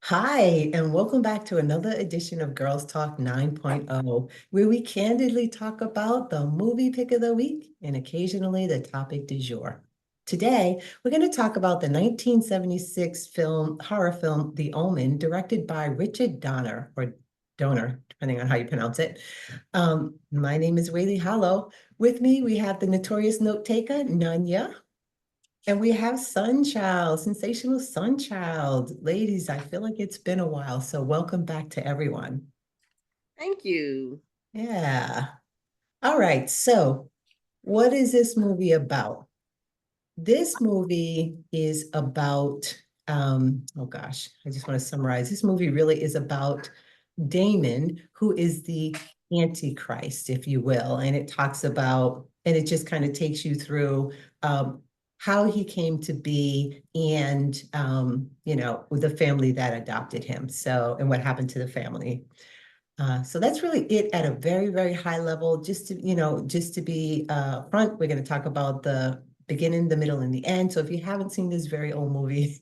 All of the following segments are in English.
Hi, and welcome back to another edition of Girls Talk 9.0, where we candidly talk about the movie pick of the week and occasionally the topic du jour. Today, we're going to talk about the 1976 horror film, The Omen, directed by Richard Donner, or Donner, depending on how you pronounce it. My name is Whaley Hollow. With me, we have the notorious note taker, Nanya. And we have Sunchild, sensational Sunchild. Ladies, I feel like it's been a while, so welcome back to everyone. Thank you. Yeah. All right. So, what is this movie about? This movie is about, oh gosh, I just want to summarize. This movie really is about Damon, who is the Antichrist, if you will. And it talks about, and it just kind of takes you through how he came to be and, with the family that adopted him. So, and what happened to the family. So that's really it at a very, very high level. Just to be front, we're going to talk about the beginning, the middle, and the end. So if you haven't seen this very old movie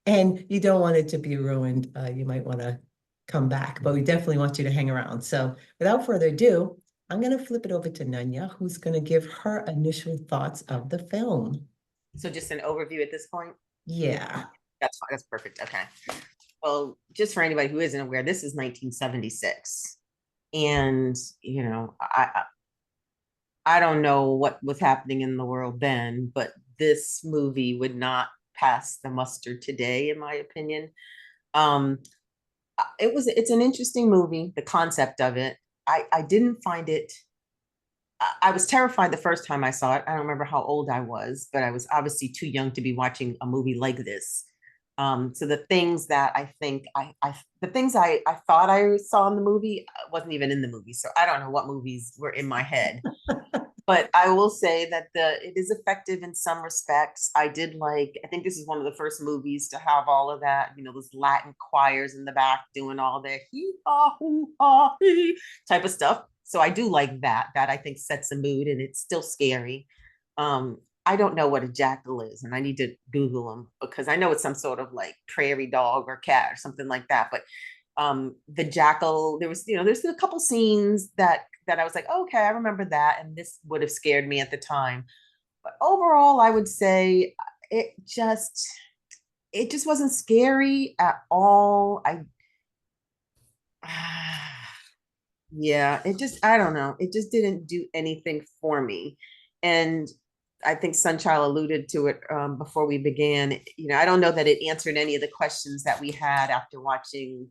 and you don't want it to be ruined, you might want to come back. But we definitely want you to hang around. So without further ado, I'm going to flip it over to Nanya, who's going to give her initial thoughts of the film. So just an overview at this point. Yeah. That's fine. That's perfect. Okay. Well, just for anybody who isn't aware, this is 1976. And, I don't know what was happening in the world then, but this movie would not pass the muster today, in my opinion. Um, it's an interesting movie, the concept of it. I didn't find it I was terrified the first time I saw it. I don't remember how old I was, but I was obviously too young to be watching a movie like this. So the things that I think the things I thought I saw in the movie wasn't even in the movie. So I don't know what movies were in my head. But I will say that it is effective in some respects. I think this is one of the first movies to have all of that, those Latin choirs in the back doing all their hee ha hoo ha hee type of stuff. So I do like that. That I think sets a mood, and it's still scary. I don't know what a jackal is, and I need to Google them because I know it's some sort of like prairie dog or cat or something like that. But the jackal, there's a couple scenes that I was like, okay, I remember that, and this would have scared me at the time. But overall, I would say it just it just wasn't scary at all. Yeah, I don't know, it just didn't do anything for me. And I think Sunchild alluded to it before we began. I don't know that it answered any of the questions that we had after watching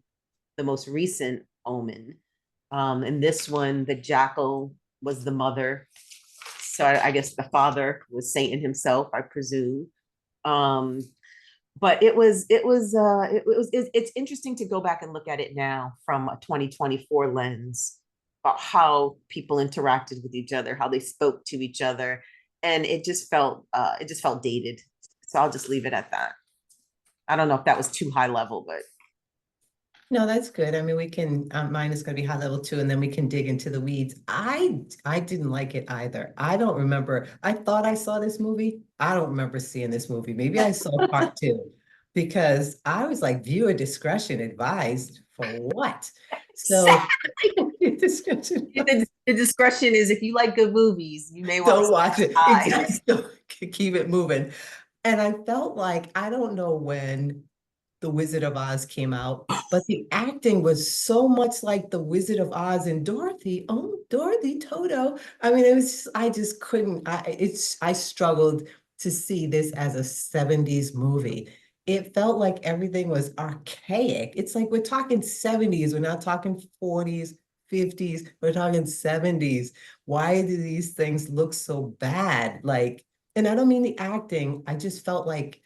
the most recent Omen. In this one, the jackal was the mother. So I guess the father was Satan himself, I presume. Um, but it's interesting to go back and look at it now from a 2024 lens about how people interacted with each other, how they spoke to each other, and it just felt dated. So I'll just leave it at that. I don't know if that was too high level, but No, that's good. I mean, mine is going to be high level too, and then we can dig into the weeds. I didn't like it either. I don't remember. I thought I saw this movie. I don't remember seeing this movie. Maybe I saw part two because I was like, viewer discretion advised for what? So discretion, the discretion is if you like good movies, you may want to don't stay watch it. high. Exactly. Keep it moving. And I felt like, I don't know when The Wizard of Oz came out, but the acting was so much like The Wizard of Oz and Dorothy. Oh, Dorothy Toto. I mean, I just couldn't, I struggled to see this as a 70s movie. It felt like everything was archaic. It's like we're talking 70s, we're not talking 40s, 50s, we're talking 70s. Why do these things look so bad? Like, and I don't mean the acting, I just felt like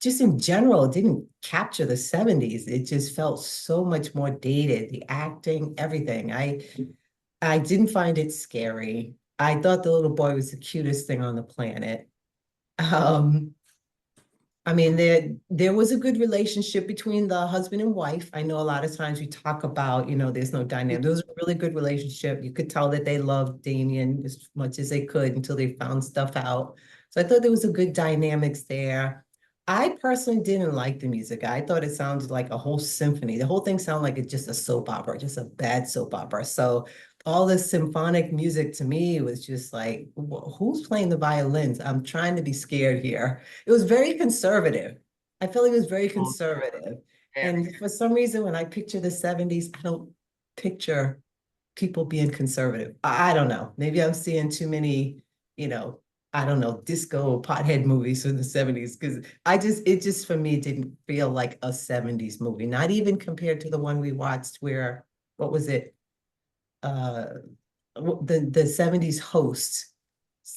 just in general, it didn't capture the 70s. It just felt so much more dated, the acting, everything. I didn't find it scary. I thought the little boy was the cutest thing on the planet. Um, I mean, there was a good relationship between the husband and wife. I know a lot of times we talk about, there's no dynamic. There was a really good relationship. You could tell that they loved Damien as much as they could until they found stuff out. So I thought there was a good dynamics there. I personally didn't like the music. I thought it sounded like a whole symphony. The whole thing sounded like it's just a soap opera, just a bad soap opera. So all this symphonic music to me was just like, who's playing the violins? I'm trying to be scared here. It was very conservative. I felt like it was very Oh, conservative. very. And for some reason, when I picture the 70s, I don't picture people being conservative. I don't know. Maybe I'm seeing too many, you know, I don't know, disco pothead movies from the 70s because it just for me didn't feel like a 70s movie, not even compared to the one we watched where, what was it? Uh, the 70s host.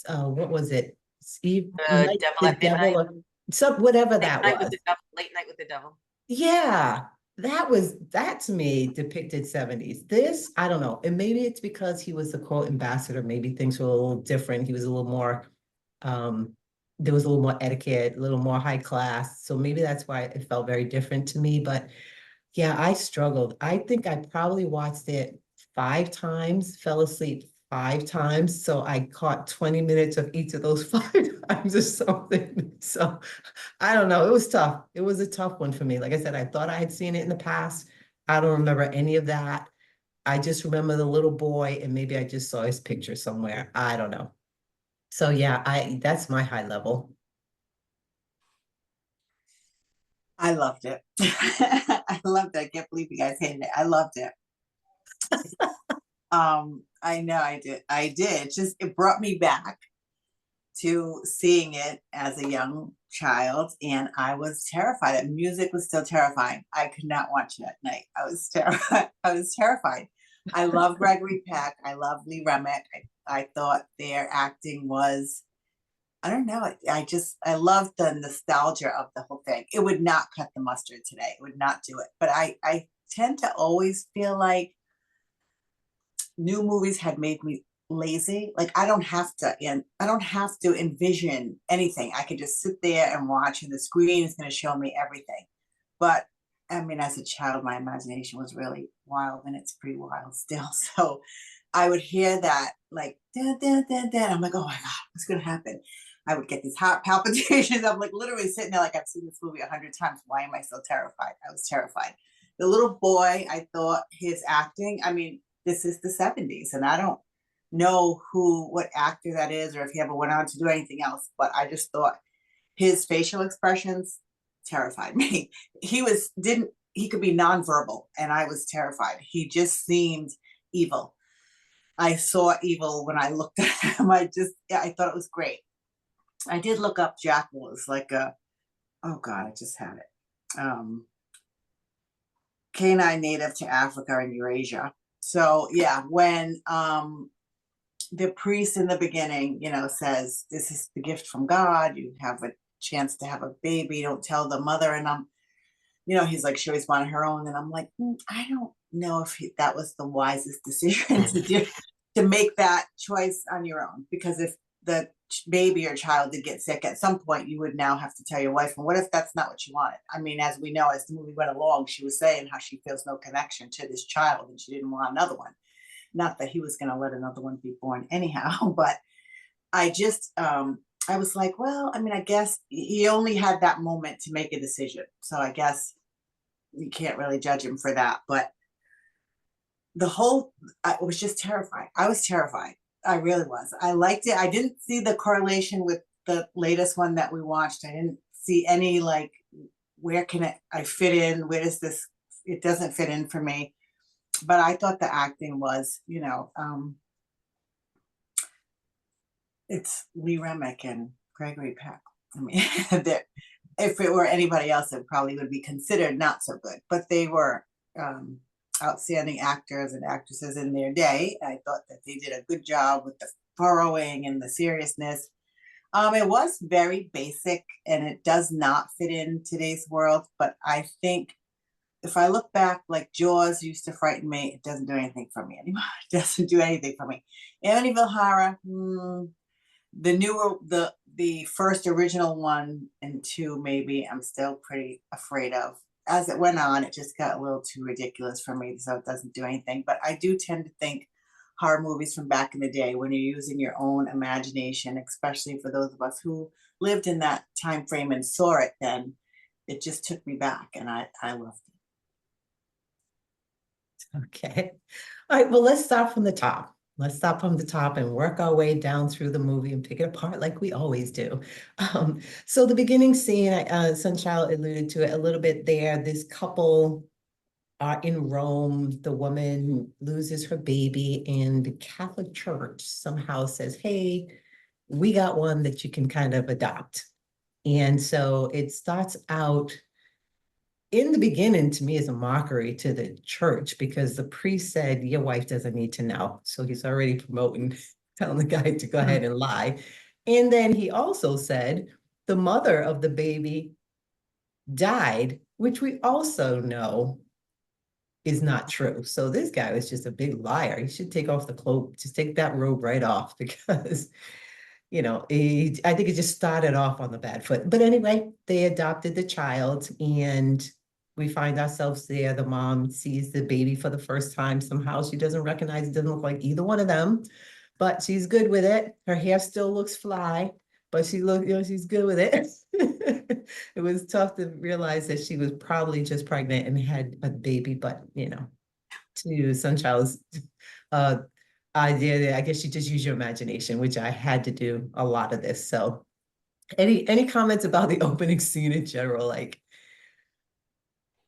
What was it? Steve The Night, Devil the at Devil, Midnight, or some, whatever that was. Late Night with the Devil. Yeah, that to me depicted 70s. This, I don't know. And maybe it's because he was the quote ambassador. Maybe things were a little different. He was a little more, um, there was a little more etiquette, a little more high class. So maybe that's why it felt very different to me. But yeah, I struggled. I think I probably watched it 5 times, fell asleep 5 times. So I caught 20 minutes of each of those 5 times or something. So I don't know. It was tough. It was a tough one for me. Like I said, I thought I had seen it in the past. I don't remember any of that. I just remember the little boy, and maybe I just saw his picture somewhere. I don't know. So yeah, I that's my high level. I loved it. I loved it. I can't believe you guys hated it. I loved it. I know I did. I did. Just it brought me back to seeing it as a young child, and I was terrified. The music was still terrifying. I could not watch it at night. I was terrified. I was terrified. I love Gregory Peck. I love Lee Remick. I thought their acting was, I don't know. I love the nostalgia of the whole thing. It would not cut the mustard today. It would not do it. But I tend to always feel like new movies had made me lazy. Like I don't have to envision anything. I could just sit there and watch, and the screen is going to show me everything. But I mean, as a child, my imagination was really wild, and it's pretty wild still. So I would hear that like da, da, da, da. I'm like, oh my god, what's going to happen? I would get these heart palpitations. I'm like literally sitting there like I've seen this movie 100 times. Why am I so terrified? I was terrified. The little boy, I thought his acting. I mean, this is the 70s, and I don't know what actor that is or if he ever went on to do anything else, but I just thought his facial expressions terrified me. He could be nonverbal, and I was terrified. He just seemed evil. I saw evil when I looked at him. I thought it was great. I did look up Jackal as like a, oh god, I just had it. Canine native to Africa and Eurasia. So yeah, when the priest in the beginning, says this is the gift from God, you have a chance to have a baby, don't tell the mother, and he's like, she always wanted her own, and I'm like, I don't know if that was the wisest decision to do, to make that choice on your own, because if the baby or child did get sick at some point, you would now have to tell your wife, and what if that's not what you wanted? I mean, as we know, as the movie went along, she was saying how she feels no connection to this child and she didn't want another one. Not that he was going to let another one be born anyhow, but I was like, well, I mean, I guess he only had that moment to make a decision, so I guess you can't really judge him for that. But I was just terrified. I was terrified. I really was. I liked it. I didn't see the correlation with the latest one that we watched. I didn't see any like, where can I fit in? Where does this? It doesn't fit in for me. But I thought the acting was, it's Lee Remick and Gregory Peck. I mean, if it were anybody else, it probably would be considered not so good. But they were outstanding actors and actresses in their day. I thought that they did a good job with the furrowing and the seriousness. It was very basic, and it does not fit in today's world. But I think if I look back, like Jaws used to frighten me, it doesn't do anything for me anymore. It doesn't do anything for me. Amityville Horror, the newer, the first original one and two, maybe I'm still pretty afraid of. As it went on, it just got a little too ridiculous for me, so it doesn't do anything. But I do tend to think horror movies from back in the day, when you're using your own imagination, especially for those of us who lived in that time frame and saw it then, it just took me back, and I loved it. Okay. All right, well, let's start from the top. Let's start from the top and work our way down through the movie and pick it apart like we always do. So the beginning scene, Sunchild alluded to it a little bit there. This couple are in Rome. The woman loses her baby, and the Catholic Church somehow says, hey, we got one that you can kind of adopt. And so it starts out in the beginning, to me, is a mockery to the church because the priest said, your wife doesn't need to know. So he's already promoting, telling the guy to go ahead and lie. And then he also said, the mother of the baby died, which we also know is not true. So this guy was just a big liar. He should take off the cloak, just take that robe right off because I think it just started off on the bad foot. But anyway, they adopted the child and we find ourselves there. The mom sees the baby for the first time. Somehow she doesn't recognize, it doesn't look like either one of them, but she's good with it. Her hair still looks fly, but she's good with it. It was tough to realize that she was probably just pregnant and had a baby, but to Sunchild's uh idea, I guess you just use your imagination, which I had to do a lot of this. So any comments about the opening scene in general?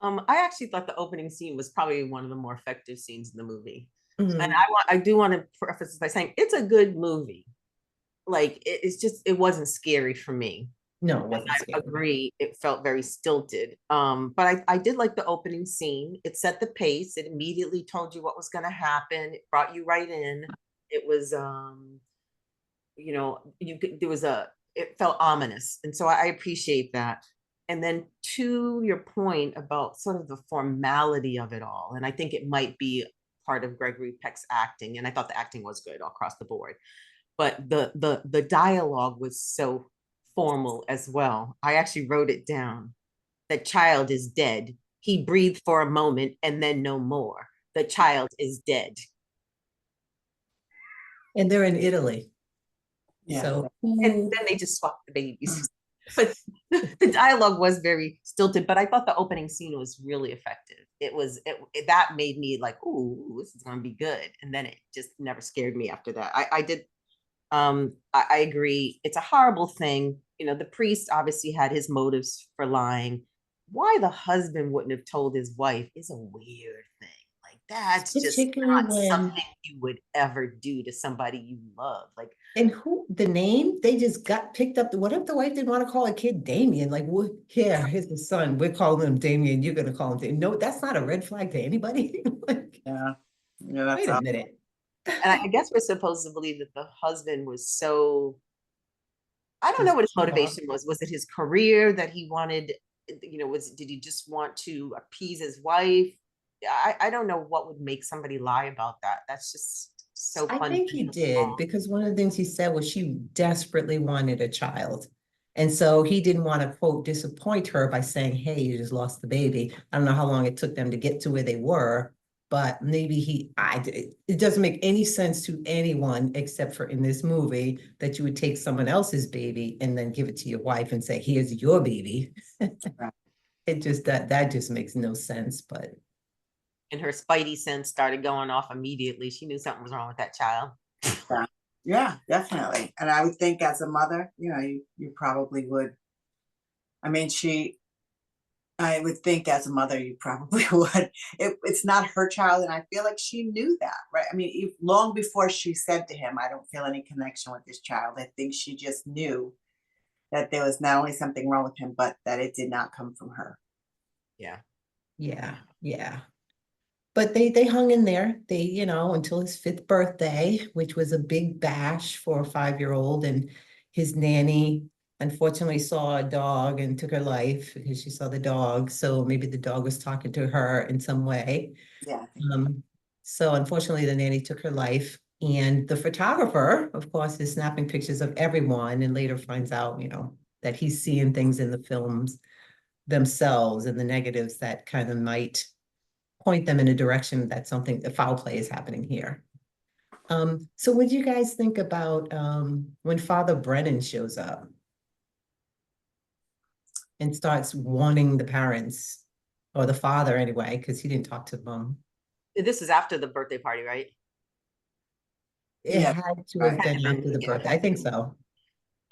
I actually thought the opening scene was probably one of the more effective scenes in the movie. And Mhm. I do want to preface this by saying it's a good movie. Like it wasn't scary for me. No, it And wasn't I scary. agree, it felt very stilted. But I did like the opening scene. It set the pace. It immediately told you what was going to happen. It brought you right in. It was, there was it felt ominous, and so I appreciate that. And then to your point about sort of the formality of it all, and I think it might be part of Gregory Peck's acting, and I thought the acting was good all across the board, but the dialogue was so formal as well. I actually wrote it down. The child is dead. He breathed for a moment and then no more. The child is dead. And they're in Italy. Yeah. So And who then they just swapped the babies. But the dialogue was very stilted, but I thought the opening scene was really effective. That made me like, ooh, this is gonna be good. And then it just never scared me after that. I agree. It's a horrible thing. The priest obviously had his motives for lying. Why the husband wouldn't have told his wife is a weird thing. Like that's just particularly not when something you would ever do to somebody you love. Like, and who the name they just got picked up. What if the wife didn't want to call a kid Damien? Like, what here's the son. We're calling him Damien. You're gonna call him Damien. No, that's not a red flag to anybody. Like, Yeah. Yeah, that's wait a all. minute. and I guess we're supposed to believe that the husband was so, I don't know Just what his show off. motivation was. Was it his career that he wanted? Did he just want to appease his wife? I don't know what would make somebody lie about that. That's just so I think he fundamentally did wrong. because one of the things he said was she desperately wanted a child. And so he didn't want to, quote, disappoint her by saying, hey, you just lost the baby. I don't know how long it took them to get to where they were, but maybe it doesn't make any sense to anyone except for in this movie that you would take someone else's baby and then give it to your wife and say, here's your baby. Right. It just, that just makes no sense, but. And her spidey sense started going off immediately. She knew something was wrong with that child. Yeah. Yeah, definitely. And I would think as a mother, you probably would. I mean, I would think as a mother, you probably would. It's not her child, and I feel like she knew that, right? I mean, long before she said to him, I don't feel any connection with this child. I think she just knew that there was not only something wrong with him, but that it did not come from her. Yeah. Yeah, yeah. But they hung in there. They, until his fifth birthday, which was a big bash for a 5-year-old. And his nanny unfortunately saw a dog and took her life because she saw the dog. So maybe the dog was talking to her in some way. Yeah, I think. Um, so unfortunately, the nanny took her life. And the photographer, of course, is snapping pictures of everyone and later finds out, that he's seeing things in the films themselves and the negatives that kind of might point them in a direction that a foul play is happening here. So what do you guys think about when Father Brennan shows up? and starts warning the parents or the father anyway, because he didn't talk to mom. This is after the birthday party, right? It Yeah, had to have right. been after the Yeah, birthday. I think so.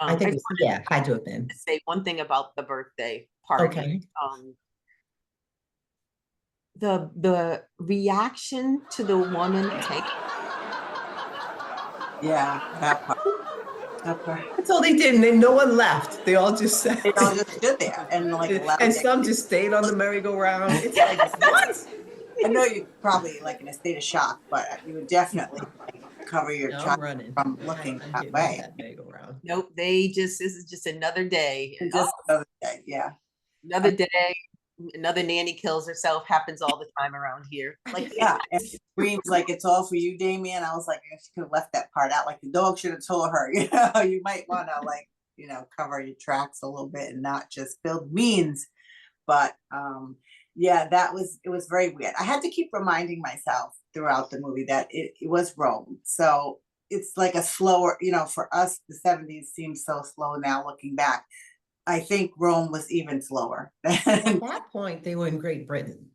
I I think just it's, yeah, had to have been. wanted to say one thing about the birthday party. Okay. The reaction to the woman taking Yeah, that part. That part. That's all they did, and then no one left. They all just sat. They all just stood there and like And allowed. some just stayed on the merry-go-round. It's like, what? I know you're probably like in a state of shock, but you would definitely like, cover your No, child I'm running. from looking I'm that getting off way. that merry-go-round. Nope, this is just another day. And just another day, yeah. Another day, another nanny kills herself, happens all the time around here. Like, Yeah, and screams like it's all for you, Damien. I was like, she could have left that part out. Like the dog should have told her, you might want to like, cover your tracks a little bit and not just build means. But yeah, it was very weird. I had to keep reminding myself throughout the movie that it was Rome. So it's like a slower, for us, the 70s seems so slow now looking back. I think Rome was even slower. At that point, they were in Great Britain.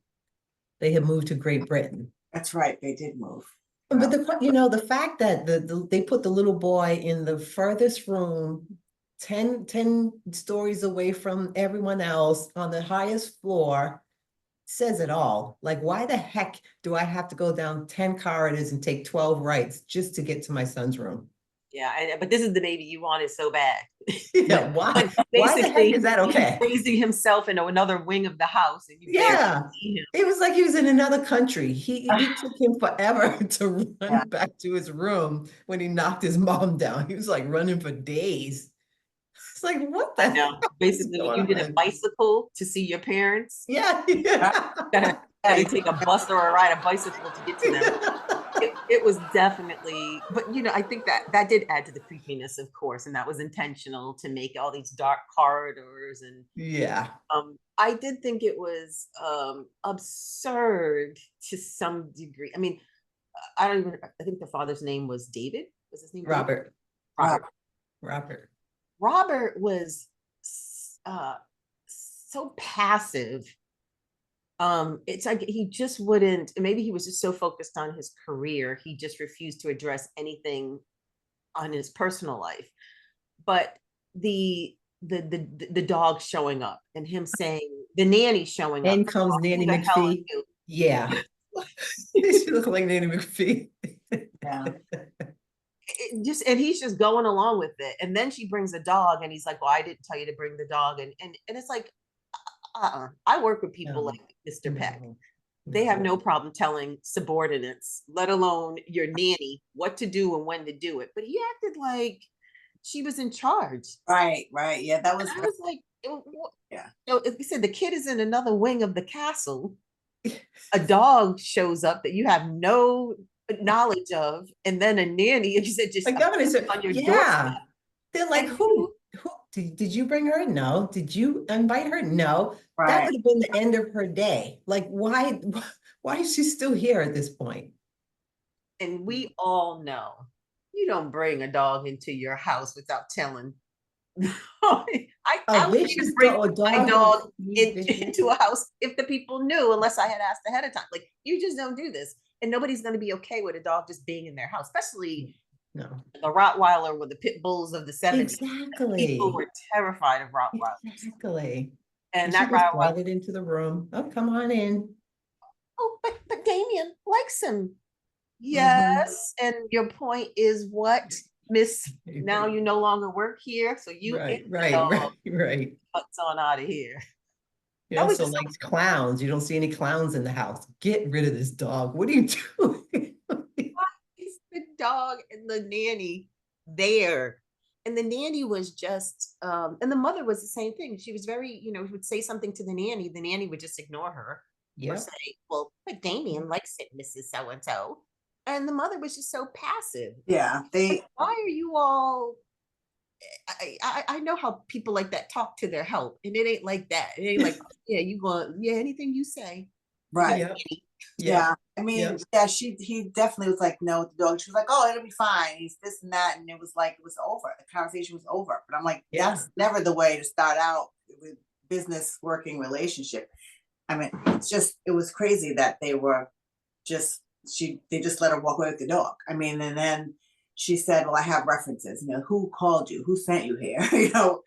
They had moved to Great Britain. That's right, they did move. But the fact that they put the little boy in the furthest room, 10 stories away from everyone else on the highest floor, says it all. Like, why the heck do I have to go down 10 corridors and take 12 rights just to get to my son's room? yeah, but this is the baby you wanted so bad. Yeah, why? But Why the heck is that okay? He's raising himself in another wing of the house, and you Yeah, barely see him. it was like he was in another country. He took him forever to run back to his room when he knocked his mom down. He was like running for days. It's like, what the hell? Basically, when you get a bicycle to see your parents, Yeah. gotta take a bus or ride a bicycle to get to them. It was definitely, but I think that did add to the creepiness, of course, and that was intentional to make all these dark corridors. And yeah, I did think it was absurd to some degree. I mean, I think the father's name was David. Was his name Robert? David? Robert was so passive. It's like he just wouldn't, maybe he was just so focused on his career, he just refused to address anything on his personal life. But the dog showing up and him saying, the nanny showing up. In comes Nanny McPhee. Yeah. She looked like Nanny McPhee. Yeah. And he's just going along with it. And then she brings a dog and he's like, well, I didn't tell you to bring the dog. And it's like, I work with people like Mr. Peck. They have no problem telling subordinates, let alone your nanny, what to do and when to do it. But he acted like she was in charge. Right. Yeah, that was. I was like, yeah. So he said the kid is in another wing of the castle. A dog shows up that you have no knowledge of, and then a nanny, and you said just like governor said, on your doorstep. They're like, who did you bring her? No. Did you invite her? No. Right. That would have been the end of her day. Like, why is she still here at this point? And we all know you don't bring a dog into your house without telling. I wouldn't even bring my dog into a house if the people knew, unless I had asked ahead of time. Like, you just don't do this. And nobody's going to be okay with a dog just being in their house, especially the Rottweiler with the pit bulls of the 70s. Exactly. People were terrified of Rottweilers. Exactly. And that Rottweiler brought it into the room. Oh, come on in. Oh, but Damien likes him. Yes. And your point is what, Miss? Now you no longer work here, so you right. What's on out of here? You also like clowns. You don't see any clowns in the house. Get rid of this dog. What are you doing? The dog and the nanny there. And the nanny was just, and the mother was the same thing. She was very, would say something to the nanny would just ignore her. Or say, well, but Damien likes it, Mrs. So-and-so. And the mother was just so passive. Yeah. Like, why are you all, I know how people like that talk to their help, and it ain't like that. It ain't like, anything you say. Right. Yeah. I mean, he definitely was like, no, with the dog. She was like, oh, it'll be fine. He's this and that. And it was like, it was over. The conversation was over. But I'm like, that's never the way to start out with business working relationship. I mean, it was crazy that they were just, they just let her walk away with the dog. I mean, and then she said, well, I have references, you know, who called you, who sent you here? You know,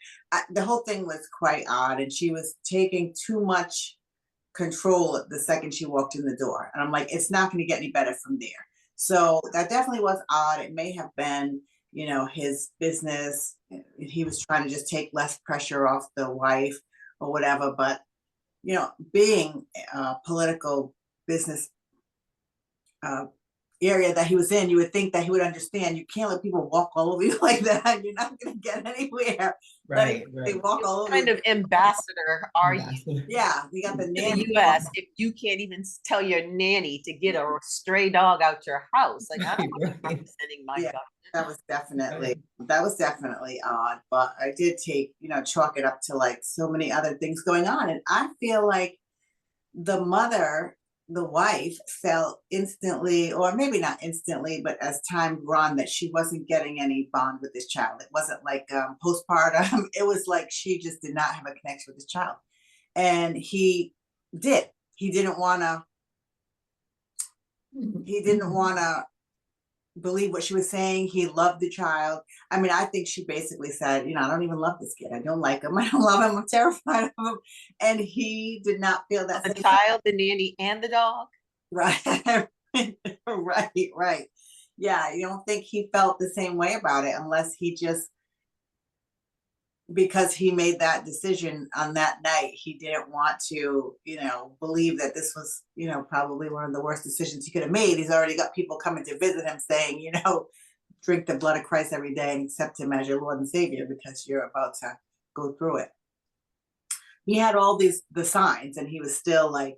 the whole thing was quite odd, and she was taking too much control the second she walked in the door. And I'm like, it's not going to get any better from there. So that definitely was odd. It may have been, you know, his business. He was trying to just take less pressure off the wife or whatever. But, you know, being a political business area that he was in, you would think that he would understand. You can't let people walk all over you like that. You're not going to get anywhere. Right, They right. walk all over Kind you. of ambassador are you Ambassador. Yeah, we got the in nanny. the US if you can't even tell your nanny to get a stray dog out your house? Like, I don't want to be Right, representing my Yeah, God. that right. was definitely odd. But I did take, you know, chalk it up to like so many other things going on. And I feel like the mother, the wife, felt instantly, or maybe not instantly, but as time grew on, that she wasn't getting any bond with this child. It wasn't like postpartum. It was like she just did not have a connection with this child. And he did. He didn't want to. He didn't want to believe what she was saying. He loved the child. I mean, I think she basically said, you know, I don't even love this kid. I don't like him. I don't love him. I'm terrified of him. And he did not feel that The same. child, the nanny, and the dog. Right. Right. Yeah, you don't think he felt the same way about it unless he just, because he made that decision on that night, he didn't want to, you know, believe that this was, you know, probably one of the worst decisions he could have made. He's already got people coming to visit him saying, you know, drink the blood of Christ every day and accept him as your Lord and Savior because you're about to go through it. He had all the signs, and he was still like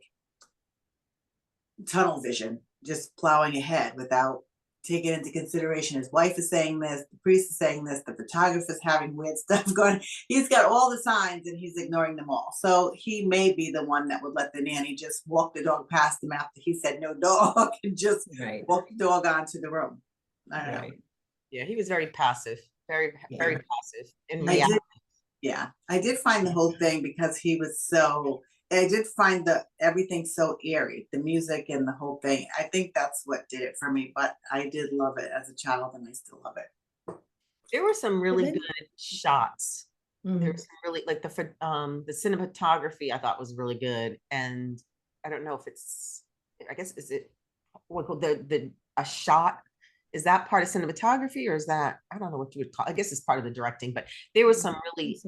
tunnel vision, just plowing ahead without taking into consideration his wife is saying this, the priest is saying this, the photographer's having weird stuff going. He's got all the signs and he's ignoring them all. So he may be the one that would let the nanny just walk the dog past him after he said no dog and just Right, walk the dog onto the room. I don't know. right. Yeah, he was very passive, very Yeah. passive in I reality. did, yeah, I did find the whole thing because he was so. I did find the everything so eerie, the music and the whole thing. I think that's what did it for me. But I did love it as a child, and I still love it. There were some really then- good shots. Mhm. There's some really like the cinematography I thought was really good, and I don't know if it's, I guess, is it what the a shot, is that part of cinematography, or is that, I don't know what you would call, I guess it's part of the directing, but there was some really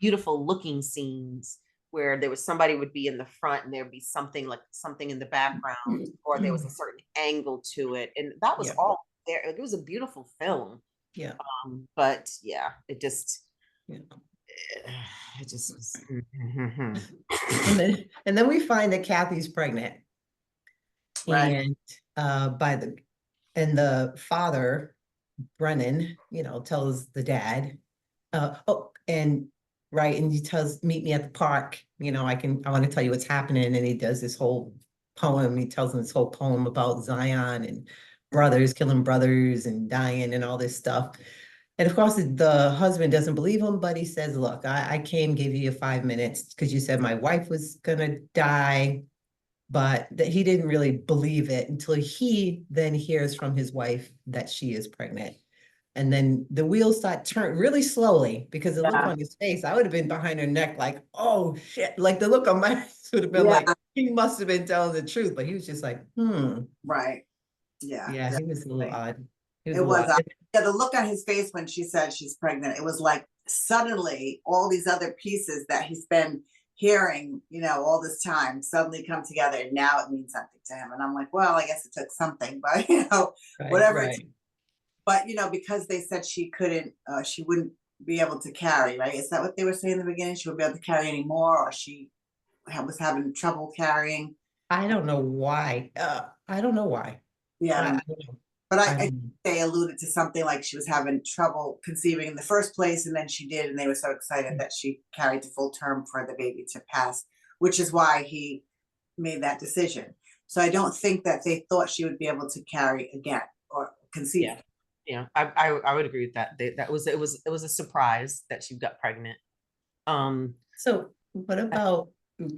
beautiful looking scenes where there was somebody would be in the front and there'd be something like something in the background, or there was a certain angle to it, and that was Yeah. all there. It was a beautiful film. Yeah, But yeah, it just yeah. it just was. And then we find that Kathy's pregnant. Right. And the father, Brennan, you know, tells the dad, and right, and he tells, meet me at the park, you know, I want to tell you what's happening. And he does this whole poem. He tells them this whole poem about Zion and brothers killing brothers and dying and all this stuff. And of course, the husband doesn't believe him, but he says, look, I came, gave you 5 minutes because you said my wife was gonna die, but that he didn't really believe it until he then hears from his wife that she is pregnant. And then the wheels start turning really slowly because the look Yeah. on his face, I would have been behind her neck like, oh shit. Like the look on my face would have been Yeah. like, he must have been telling the truth, but he was just like, Right. Yeah. Yeah, he was a little Definitely. odd. He was It a little was. odd. Yeah, the look on his face when she said she's pregnant, it was like suddenly all these other pieces that he's been hearing, you know, all this time suddenly come together, and now it means something to him. And I'm like, well, I guess it took something, but you know, Right, whatever. right. But you know, because they said she couldn't, she wouldn't be able to carry, right? Is that what they were saying in the beginning? She wouldn't be able to carry anymore, or she was having trouble carrying. I don't know why. I don't know why. Yeah, I don't know. but I I don't know. they alluded to something like she was having trouble conceiving in the first place, and then she did, and they were so excited that she carried to full term for the baby to pass, which is why he made that decision. So I don't think that they thought she would be able to carry again or conceive. Yeah, yeah, I would agree with that. That was, it was a surprise that she got pregnant. So What about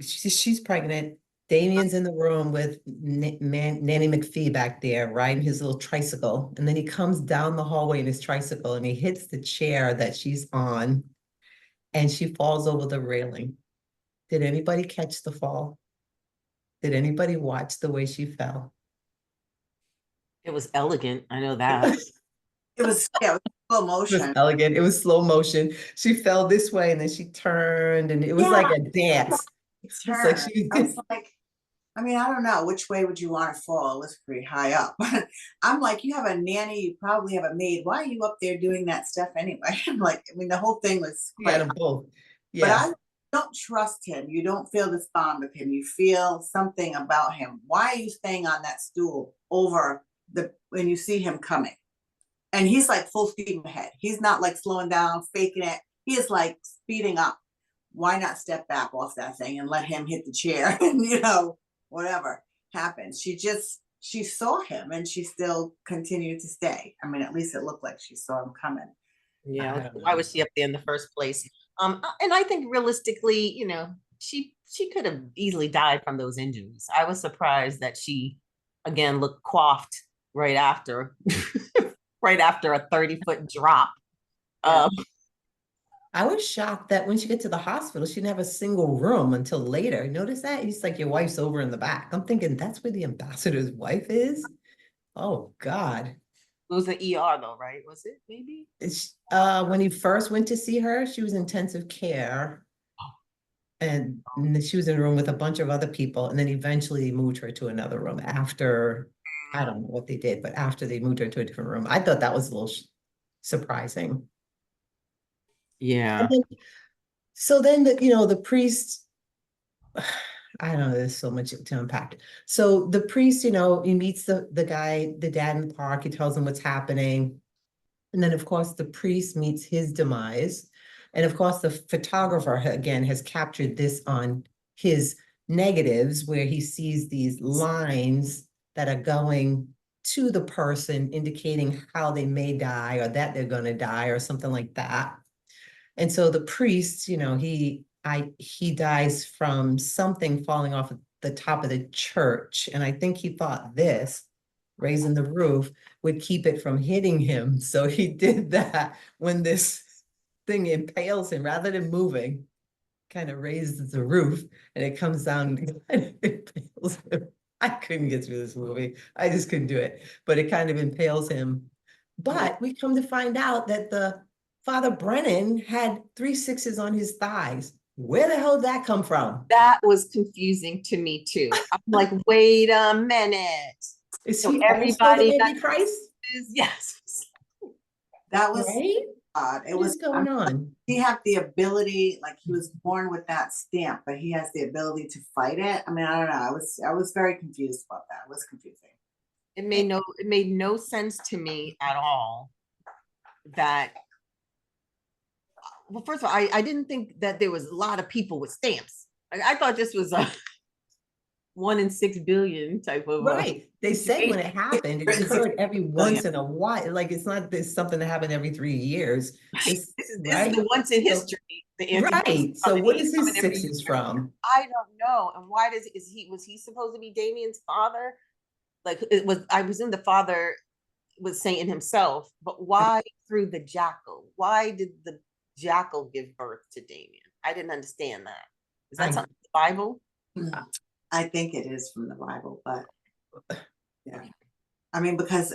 she's pregnant? Damien's in the room with Nanny McPhee back there riding his little tricycle. And then he comes down the hallway in his tricycle and he hits the chair that she's on and she falls over the railing. Did anybody catch the fall? Did anybody watch the way she fell? It was elegant. I know that. It was, yeah, it was slow It was motion. elegant. It was slow motion. She fell this way and then she turned and it was like Yeah. a dance. It's like Turn. she I was was like, I mean, I don't know which way would you want to fall. It was pretty high up. I'm like, you have a nanny, you probably have a maid. Why are you up there doing that stuff anyway? I'm like, I mean, the whole thing was she had quite, them both. but Yeah. I don't trust him. You don't feel this bond with him. You feel something about him. Why are you staying on that stool over the when you see him coming? And he's like full speed ahead. He's not like slowing down, faking it. He is like speeding up. Why not step back off that thing and let him hit the chair and whatever happens. She saw him and she still continued to stay. I mean, at least it looked like she saw him coming. Yeah. I don't Why know. was she up there in the first place? And I think realistically, she could have easily died from those injuries. I was surprised that she again looked coiffed right after right after a 30-foot drop. Yeah. I was shocked that when she get to the hospital, she didn't have a single room until later. Notice that? He's like, your wife's over in the back. I'm thinking that's where the ambassador's wife is. Oh God. It was the ER though, right? Was it maybe? When he first went to see her, she was intensive care. And she was in a room with a bunch of other people. And then eventually moved her to another room after, I don't know what they did, but after they moved her to a different room. I thought that was a little surprising. Yeah. And then, so then the priest, I don't know, there's so much to unpack. So the priest, he meets the guy, the dad in the park, he tells him what's happening. And then, of course, the priest meets his demise. And of course, the photographer, again, has captured this on his negatives where he sees these lines that are going to the person indicating how they may die or that they're going to die or something like that. And so the priest, he dies from something falling off the top of the church. And I think he thought this, raising the roof, would keep it from hitting him. So he did that when this thing impales him rather than moving, kind of raises the roof and it comes down and kind of impales him. I couldn't get through this movie. I just couldn't do it. But it kind of impales him. But we come to find out that the Father Brennan had 3 6s on his thighs. Where the hell did that come from? That was confusing to me too. I'm like, wait a minute. Is So he also everybody the that Antichrist? is yes. That was Right? odd. It What is was, going on? he had the ability, like he was born with that stamp, but he has the ability to fight it. I mean, I don't know. I was very confused about that. It was confusing. It made no sense to me at all that well, first of all, I didn't think that there was a lot of people with stamps. I thought this was a 1 in 6 billion type of Right. They said when it happened, it occurred every once in a while. Like it's not this something that happened every 3 years. This is the once in history. The Right. So what is his 6s from? I don't know. And why was he supposed to be Damien's father? Like it was, I presume the father was Satan himself, but why through the jackal? Why did the jackal give birth to Damien? I didn't understand that. Is that something in the Bible? I think it is from the Bible, but yeah. I mean, because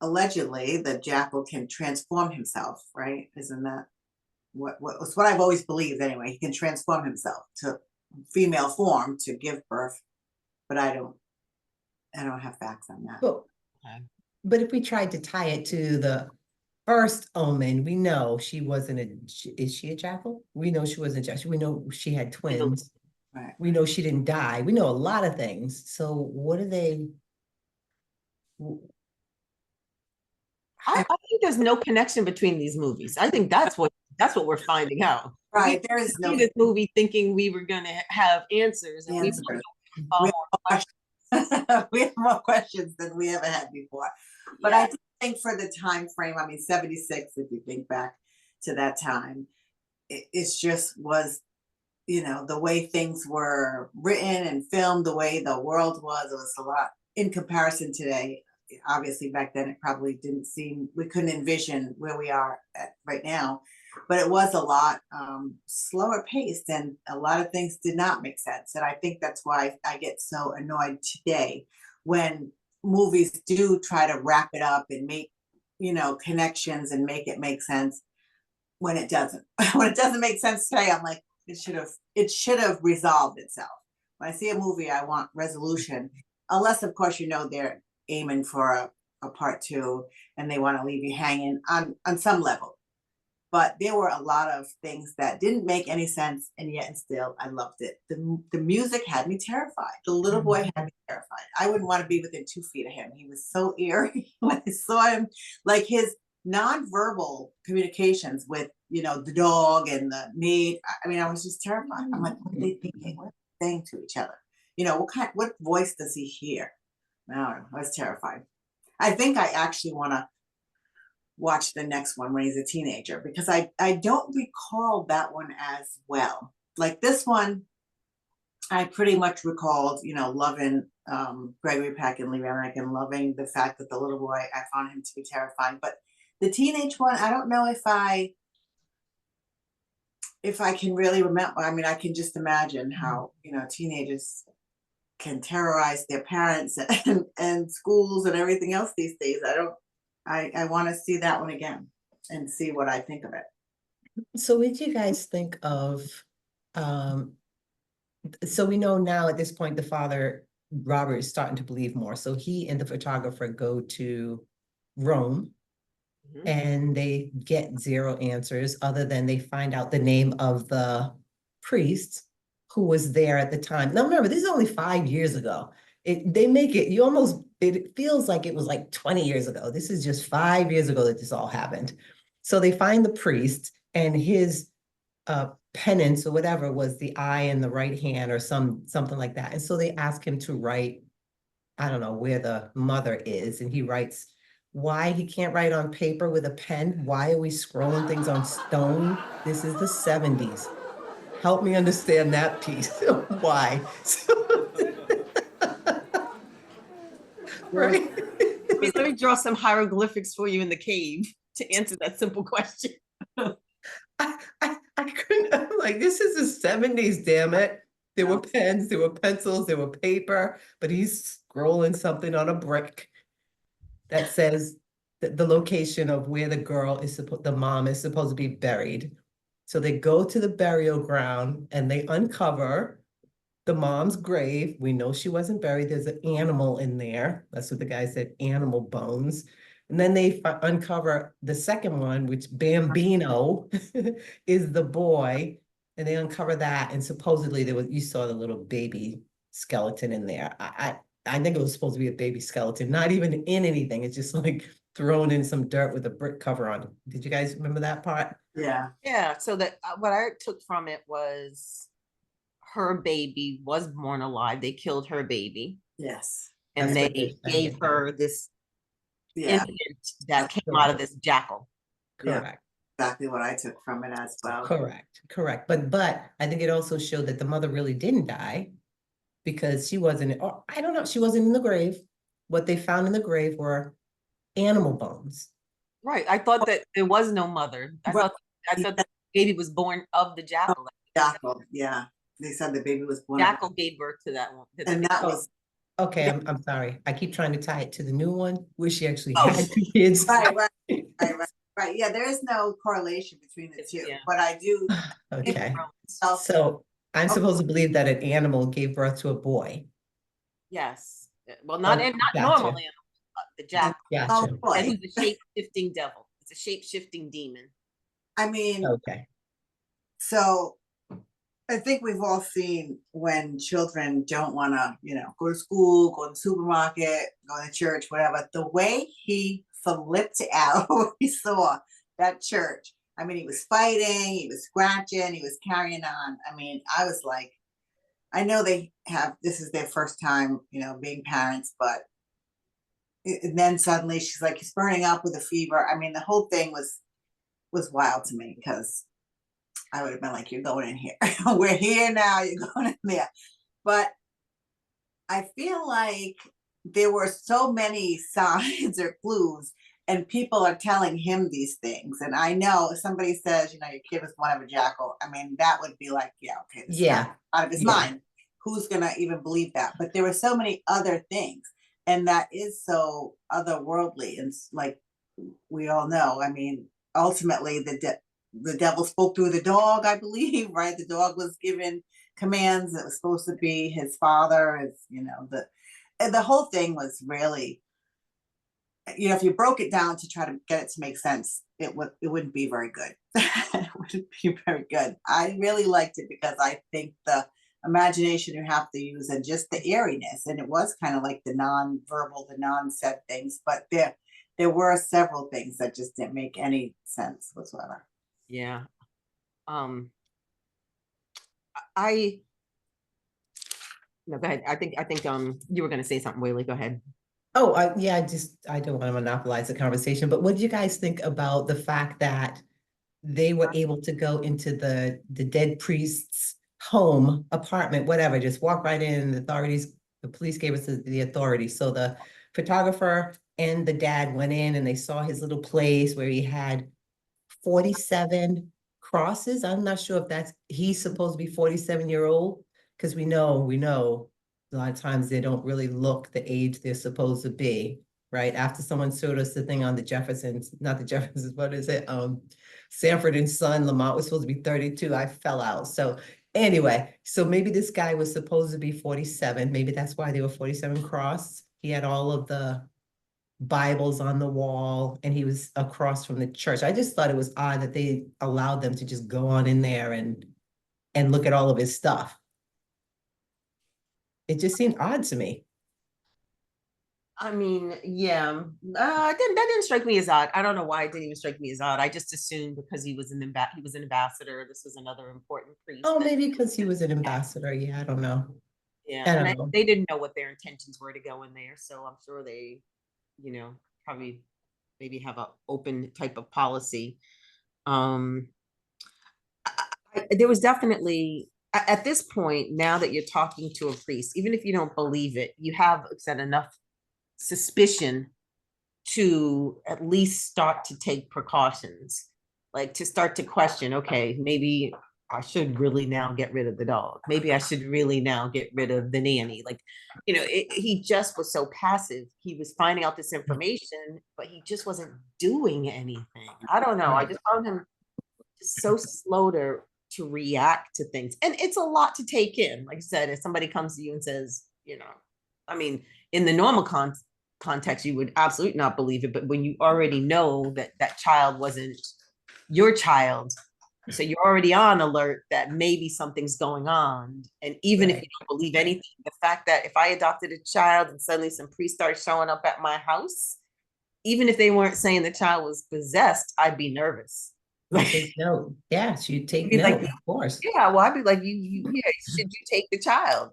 allegedly the jackal can transform himself, right? Isn't that what I've always believed anyway? He can transform himself to female form to give birth, but I don't have facts on that. But, Okay. but if we tried to tie it to the first Omen, we know she wasn't is she a jackal? We know she wasn't a jackal. We know she had twins. Right. We know she didn't die. We know a lot of things. So what are they? I think there's no connection between these movies. I think that's what we're finding out. Right. There is no this movie thinking we were gonna have answers, and answer. we We have more questions than we ever had before. But I do think for the time frame, I mean, 76, if you think back to that time, it just was you know, the way things were written and filmed, the way the world was, it was a lot in comparison today. Obviously, back then it probably didn't seem, we couldn't envision where we are at right now, but it was a lot slower paced, and a lot of things did not make sense. And I think that's why I get so annoyed today when movies do try to wrap it up and make, you know, connections and make it make sense when it doesn't. When it doesn't make sense today, I'm like, it should have resolved itself. When I see a movie, I want resolution, unless of course you know they're aiming for a part two and they want to leave you hanging on some level. But there were a lot of things that didn't make any sense, and yet and still I loved it. The music had me terrified. The little boy had me terrified. I wouldn't want to be within 2 feet of him. He was so eerie when I saw him. Like his nonverbal communications with, you know, the dog and the maid. I mean, I was just terrified. I'm like, what are they thinking? What are they saying to each other? You know, what voice does he hear? I don't know. I was terrified. I think I actually want to watch the next one when he's a teenager, because I don't recall that one as well. Like this one, I pretty much recalled, you know, loving Gregory Peck and Lee Remick, and loving the fact that the little boy, I found him to be terrifying. But the teenage one, I don't know if I can really remember. I mean, I can just imagine how, you know, teenagers can terrorize their parents and schools and everything else these days. I want to see that one again and see what I think of it. So what did you guys think of, um, so we know now at this point, the father, Robert, is starting to believe more. So he and the photographer go to Rome, and they get zero answers other than they find out the name of the priest who was there at the time. Now remember, this is only 5 years ago. They make it, it feels like it was like 20 years ago. This is just 5 years ago that this all happened. So they find the priest, and his penance or whatever was the eye in the right hand or something like that. And so they ask him to write, I don't know where the mother is, and he writes why he can't write on paper with a pen. Why are we scrolling things on stone? This is the 70s. Help me understand that piece. Why? Right? Let me draw some hieroglyphics for you in the cave to answer that simple question. I couldn't, I'm like, this is the 70s, damn it. There were pens, there were pencils, there were paper, but he's scrolling something on a brick that says the location of where the mom is supposed to be buried. So they go to the burial ground and they uncover the mom's grave. We know she wasn't buried. There's an animal in there. That's what the guy said, animal bones. And then they uncover the second one, which Bambino is the boy. And they uncover that. And supposedly you saw the little baby skeleton in there. I think it was supposed to be a baby skeleton, not even in anything. It's just like thrown in some dirt with a brick cover on it. Did you guys remember that part? Yeah. Yeah. So that what I took from it was her baby was born alive. They killed her baby. Yes. And That's what they they're gave saying. her this Yeah. infant that came out of this jackal. Correct. Exactly what I took from it as well. Correct. But I think it also showed that the mother really didn't die, because she wasn't, or I don't know, she wasn't in the grave. What they found in the grave were animal bones. Right. I thought that there was no mother. I thought the baby was born of the jackal. Jackal, yeah. They said the baby was born. Jackal gave birth to that one. And that was okay. I'm sorry. I keep trying to tie it to the new one where she actually had 2 kids. Right. Yeah, there is no correlation between the two, Yeah. but I do. Okay. So I'm supposed to believe that an animal gave birth to a boy. Yes. Well, not gotcha. normal animals, the jackal. Gotcha. And he's a shape-shifting devil. It's a shape-shifting demon. I mean, okay. So I think we've all seen when children don't want to, you know, go to school, go to the supermarket, go to church, whatever. The way he flipped out when he saw that church. I mean, he was fighting, he was scratching, he was carrying on. I mean, I was like, I know this is their first time, you know, being parents, but and then suddenly she's like, he's burning up with a fever. I mean, the whole thing was wild to me, because I would have been like, you're going in here. We're here now, you're going in there. But I feel like there were so many signs or clues, and people are telling him these things. And I know if somebody says, you know, your kid was one of a jackal, I mean, that would be like, yeah, okay, this guy Yeah, out of his yeah, mind. Who's gonna even believe that? But there were so many other things, and that is so otherworldly. And like we all know, I mean, ultimately the devil spoke through the dog, I believe, right? The dog was given commands that was supposed to be his father, as you know, the whole thing was really, you know, if you broke it down to try to get it to make sense, it wouldn't be very good. It wouldn't be very good. I really liked it because I think the imagination you have to use and just the eeriness, and it was kind of like the non-verbal, the non-said things, but there were several things that just didn't make any sense whatsoever. Yeah. Um, I no, go ahead. I think you were gonna say something, Whaley. Go ahead. Oh, yeah, I don't want to monopolize the conversation, but what did you guys think about the fact that they were able to go into the dead priest's home, apartment, whatever, just walk right in, the police gave us the authority. So the photographer and the dad went in and they saw his little place where he had 47 crosses. I'm not sure if he's supposed to be 47-year-old, because we know a lot of times they don't really look the age they're supposed to be, right? After someone showed us the thing on the Jeffersons, not the Jeffersons, what is it? Sanford and Son, Lamont was supposed to be 32. I fell out. So anyway, so maybe this guy was supposed to be 47. Maybe that's why they were 47 cross. He had all of the Bibles on the wall and he was across from the church. I just thought it was odd that they allowed them to just go on in there and look at all of his stuff. It just seemed odd to me. I mean, yeah, that didn't strike me as odd. I don't know why it didn't even strike me as odd. I just assumed because he was an ambassador. This was another important priest. Oh, maybe because he was an ambassador. Yeah, I don't know. Yeah, I and don't know. they didn't know what their intentions were to go in there, so I'm sure they, probably maybe have a open type of policy. Um, there was definitely at this point, now that you're talking to a priest, even if you don't believe it, you have said enough suspicion to at least start to take precautions, like to start to question, okay, maybe I should really now get rid of the dog. Maybe I should really now get rid of the nanny. Like, he just was so passive. He was finding out this information, but he just wasn't doing anything. I don't know. I just found him just so slow to react to things. And it's a lot to take in. Like I said, if somebody comes to you and says, I mean, in the normal context, you would absolutely not believe it. But when you already know that that child wasn't your child, so you're already on alert that maybe something's going on. And even if you don't believe anything, the fact that if I adopted a child and suddenly some priest started showing up at my house, even if they weren't saying the child was possessed, I'd be nervous. Take note. Yes, you take Be like, note, of course. yeah, well, I'd be like, yeah, should you take the child?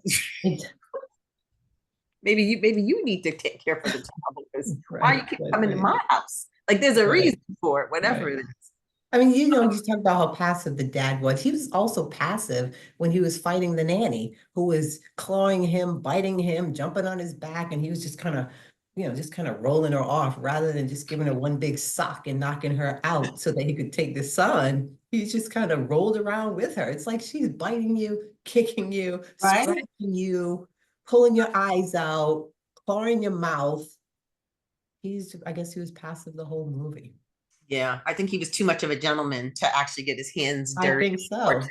maybe you need to take care for the child because why you keep coming to my house? Like there's a reason for it, whatever it is. I mean, you talk about how passive the dad was. He was also passive when he was fighting the nanny, who was clawing him, biting him, jumping on his back, and he was just kind of, just kind of rolling her off rather than just giving her one big sock and knocking her out so that he could take the son. He's just kind of rolled around with her. It's like she's biting you, kicking you, scratching you, pulling your eyes out, clawing your mouth. I guess he was passive the whole movie. Yeah, I think he was too much of a gentleman to actually get his hands dirty. I think so.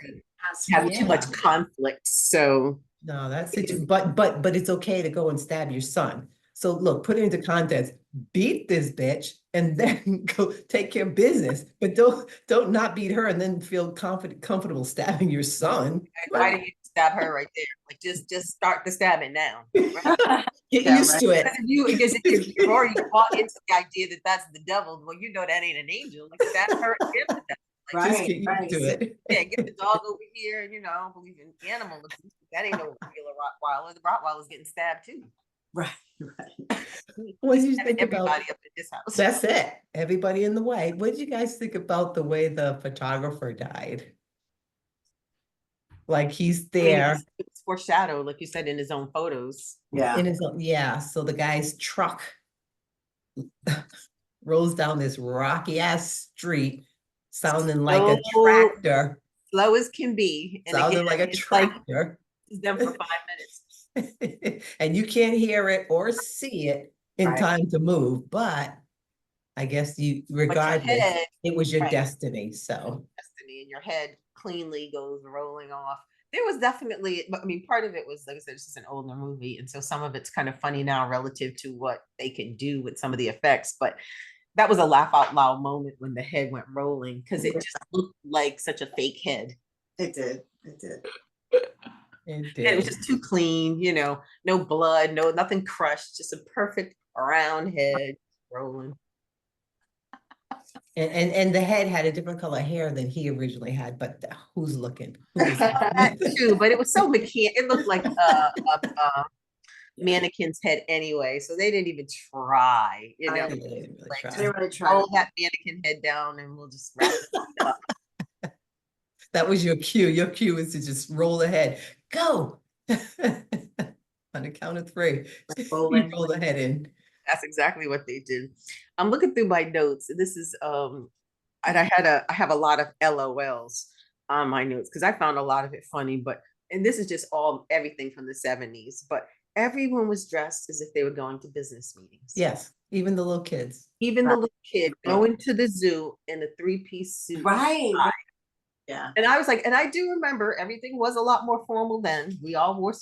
Have too much conflict. So no, that's it. But it's okay to go and stab your son. So look, put it into context. Beat this bitch and then go take care of business. But don't not beat her and then feel comfortable stabbing your son. Why do you stab her right there? Like just start the stabbing now. Right? Get used to it. Because if you've already bought into the idea that that's the devil, well, that ain't an angel. Like stab her and give the devil. Just get used to it. Yeah, get the dog over here, believe in animal abuse. That ain't no regular Rottweiler. The Rottweiler's getting stabbed too. Right. What did you think about everybody up in this house? That's it. Everybody in the way. What did you guys think about the way the photographer died? like he's I mean, there it's foreshadowed, like you said, in his own photos. Yeah. in his own, yeah. So the guy's truck rolls down this rocky ass street, sounding like a So tractor, slow as can be. And again, sounding like a it's like tractor. it's done for 5 minutes. And you can't hear it or see it in Right. time to move, but I guess you, But your regardless, head, it was your right, destiny. So destiny, and your head cleanly goes rolling off. There was definitely, I mean, part of it was, like I said, it's just an older movie. And so some of it's kind of funny now relative to what they can do with some of the effects. But that was a laugh out loud moment when the head went rolling because it just looked like such a fake head. It did. It did. it And it was did. just too clean, no blood, nothing crushed, just a perfect round head rolling. And the head had a different color hair than he originally had, but who's looking? Who was That too, but it was so mechanical. It looked like a mannequin's head anyway, so they didn't even try, I They didn't really like try. They just really tried. roll that mannequin head down and we'll just wrap it up. That was your cue. Your cue is to just roll ahead. Go. On the count of three. You Bowling. roll the head in. That's exactly what they did. I'm looking through my notes. This is and I have a lot of LOLs on my notes because I found a lot of it funny, and this is just everything from the 70s, but everyone was dressed as if they were going to business meetings. Yes, even the little kids. Even the little kid going to the zoo in a 3-piece suit. Right. Yeah. And I was like, and I do remember everything was a lot more formal then. We all wore,